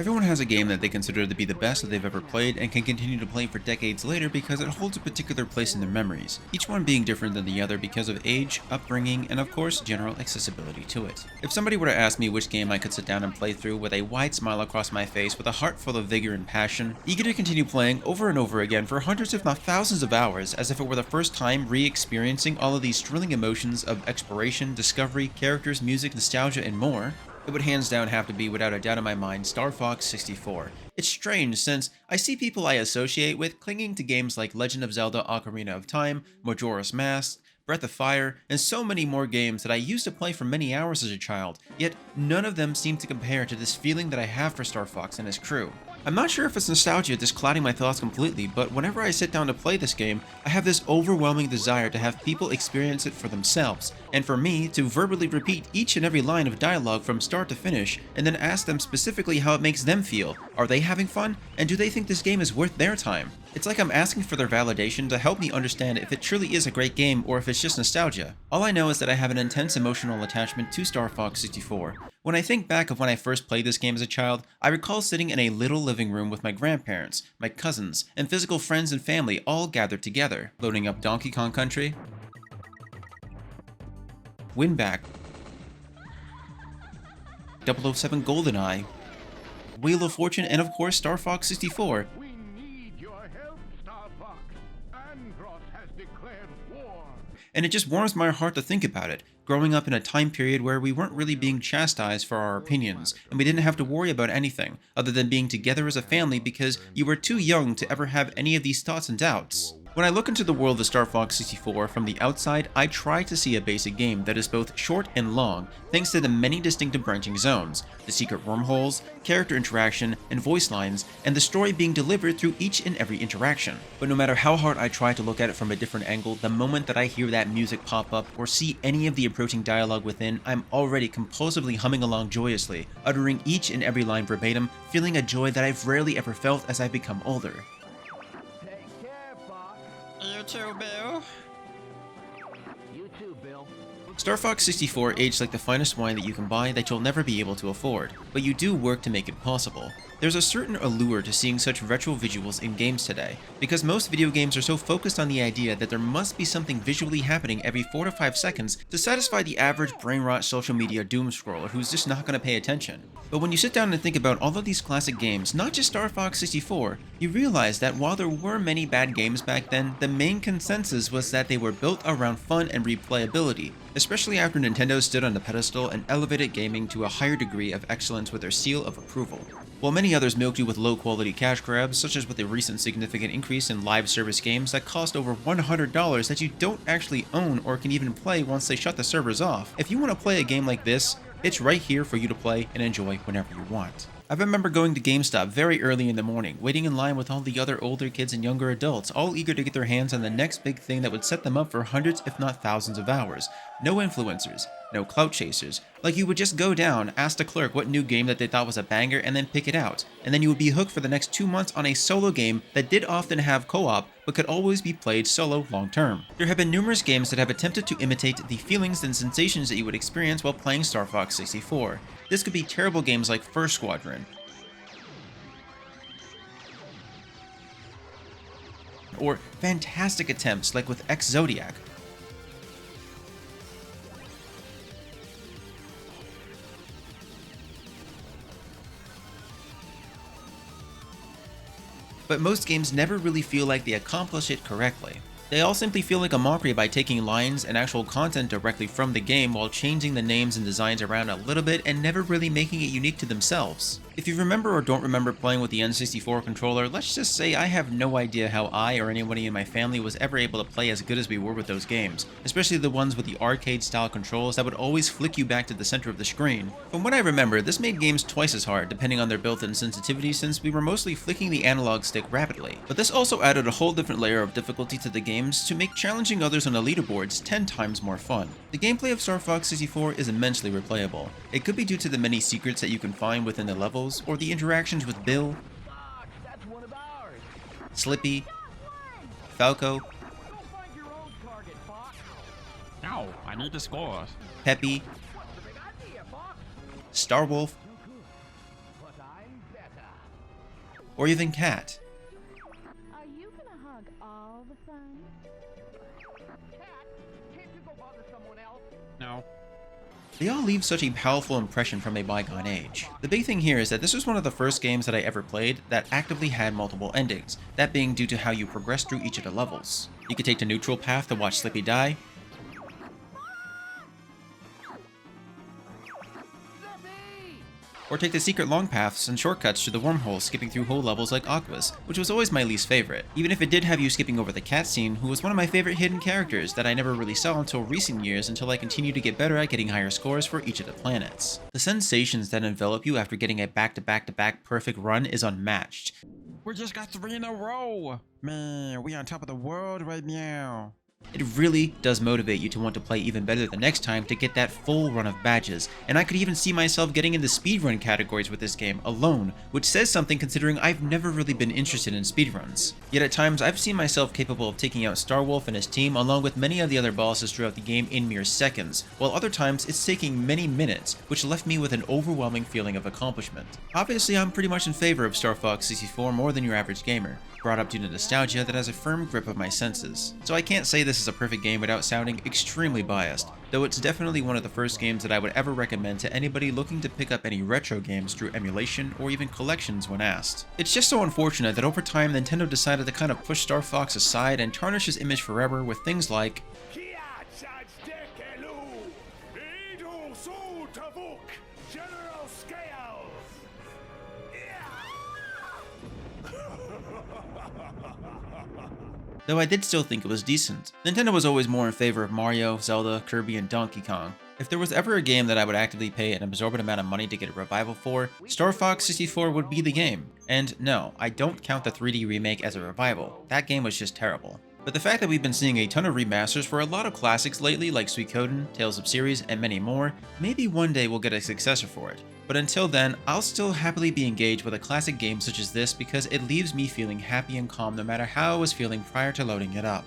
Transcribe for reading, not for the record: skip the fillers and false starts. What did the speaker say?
Everyone has a game that they consider to be the best that they've ever played and can continue to play for decades later because it holds a particular place in their memories, each one being different than the other because of age, upbringing, and of course, general accessibility to it. If somebody were to ask me which game I could sit down and play through with a wide smile across my face with a heart full of vigor and passion, eager to continue playing over and over again for hundreds if not thousands of hours as if it were the first time re-experiencing all of these thrilling emotions of exploration, discovery, characters, music, nostalgia, and more, it would hands down have to be, without a doubt in my mind, Starfox 64. It's strange since I see people I associate with clinging to games like Legend of Zelda Ocarina of Time, Majora's Mask, Breath of Fire, and so many more games that I used to play for many hours as a child, yet none of them seem to compare to this feeling that I have for Star Fox and his crew. I'm not sure if it's nostalgia just clouding my thoughts completely, but whenever I sit down to play this game, I have this overwhelming desire to have people experience it for themselves, and for me to verbally repeat each and every line of dialogue from start to finish, and then ask them specifically how it makes them feel. Are they having fun? And do they think this game is worth their time? It's like I'm asking for their validation to help me understand if it truly is a great game or if it's just nostalgia. All I know is that I have an intense emotional attachment to Star Fox 64. When I think back of when I first played this game as a child, I recall sitting in a little living room with my grandparents, my cousins, and physical friends and family all gathered together, loading up Donkey Kong Country, Winback, 007 GoldenEye, Wheel of Fortune, and of course Star Fox 64. We need your help, Starfox. Andros has declared war. And it just warms my heart to think about it, growing up in a time period where we weren't really being chastised for our opinions, and we didn't have to worry about anything, other than being together as a family because you were too young to ever have any of these thoughts and doubts. When I look into the world of Star Fox 64 from the outside, I try to see a basic game that is both short and long, thanks to the many distinctive branching zones, the secret wormholes, character interaction, and voice lines, and the story being delivered through each and every interaction. But no matter how hard I try to look at it from a different angle, the moment that I hear that music pop up or see any of the approaching dialogue within, I'm already compulsively humming along joyously, uttering each and every line verbatim, feeling a joy that I've rarely ever felt as I've become older. Take care, Fox. You too, Bill. You too, Bill. Star Fox 64 aged like the finest wine that you can buy that you'll never be able to afford, but you do work to make it possible. There's a certain allure to seeing such retro visuals in games today, because most video games are so focused on the idea that there must be something visually happening every 4 to 5 seconds to satisfy the average brain-rot social media doom scroller who's just not going to pay attention. But when you sit down and think about all of these classic games, not just Star Fox 64, you realize that while there were many bad games back then, the main consensus was that they were built around fun and replayability, especially after Nintendo stood on the pedestal and elevated gaming to a higher degree of excellence with their seal of approval. While many others milked you with low-quality cash grabs, such as with the recent significant increase in live service games that cost over $100 that you don't actually own or can even play once they shut the servers off, if you want to play a game like this, it's right here for you to play and enjoy whenever you want. I remember going to GameStop very early in the morning, waiting in line with all the other older kids and younger adults, all eager to get their hands on the next big thing that would set them up for hundreds if not thousands of hours. No influencers, no clout chasers. Like you would just go down, ask the clerk what new game that they thought was a banger, and then pick it out. And then you would be hooked for the next 2 months on a solo game that did often have co-op, but could always be played solo long term. There have been numerous games that have attempted to imitate the feelings and sensations that you would experience while playing Star Fox 64. This could be terrible games like First Squadron, or fantastic attempts like with Ex-Zodiac. But most games never really feel like they accomplish it correctly. They all simply feel like a mockery by taking lines and actual content directly from the game while changing the names and designs around a little bit and never really making it unique to themselves. If you remember or don't remember playing with the N64 controller, let's just say I have no idea how I or anybody in my family was ever able to play as good as we were with those games, especially the ones with the arcade-style controls that would always flick you back to the center of the screen. From what I remember, this made games twice as hard, depending on their built-in sensitivity, since we were mostly flicking the analog stick rapidly. But this also added a whole different layer of difficulty to the games to make challenging others on the leaderboards 10 times more fun. The gameplay of Star Fox 64 is immensely replayable. It could be due to the many secrets that you can find within the levels, or the interactions with Bill, Fox, that's one of ours. Slippy, Falco, Go find your own target, Fox. No, I need to score. Peppy, What's the big idea, Fox? Starwolf, But I'm better. or even cat. Are you gonna hug all the fun? Cat, can't you go bother someone else? No. They all leave such a powerful impression from a bygone age. The big thing here is that this was one of the first games that I ever played that actively had multiple endings, that being due to how you progress through each of the levels. You could take the neutral path to watch Slippy die, or take the secret long paths and shortcuts through the wormholes, skipping through whole levels like Aqua's, which was always my least favorite, even if it did have you skipping over the cutscene, who was one of my favorite hidden characters that I never really saw until recent years until I continued to get better at getting higher scores for each of the planets. The sensations that envelop you after getting a back-to-back-to-back perfect run is unmatched. We just got 3 in a row. Man, we on top of the world right now. It really does motivate you to want to play even better the next time to get that full run of badges, and I could even see myself getting in the speedrun categories with this game alone, which says something considering I've never really been interested in speedruns. Yet at times I've seen myself capable of taking out Starwolf and his team along with many of the other bosses throughout the game in mere seconds, while other times it's taking many minutes, which left me with an overwhelming feeling of accomplishment. Obviously I'm pretty much in favor of Starfox 64 more than your average gamer, brought up due to nostalgia that has a firm grip of my senses. So I can't say this is a perfect game without sounding extremely biased, though it's definitely one of the first games that I would ever recommend to anybody looking to pick up any retro games through emulation or even collections when asked. It's just so unfortunate that over time Nintendo decided to kind of push Starfox aside and tarnish his image forever with things like General Scales! though I did still think it was decent. Nintendo was always more in favor of Mario, Zelda, Kirby, and Donkey Kong. If there was ever a game that I would actively pay an absorbent amount of money to get a revival for, Starfox 64 would be the game. And no, I don't count the 3D remake as a revival. That game was just terrible. But the fact that we've been seeing a ton of remasters for a lot of classics lately like Suikoden, Tales of Ceres, and many more, maybe one day we'll get a successor for it. But until then, I'll still happily be engaged with a classic game such as this because it leaves me feeling happy and calm no matter how I was feeling prior to loading it up.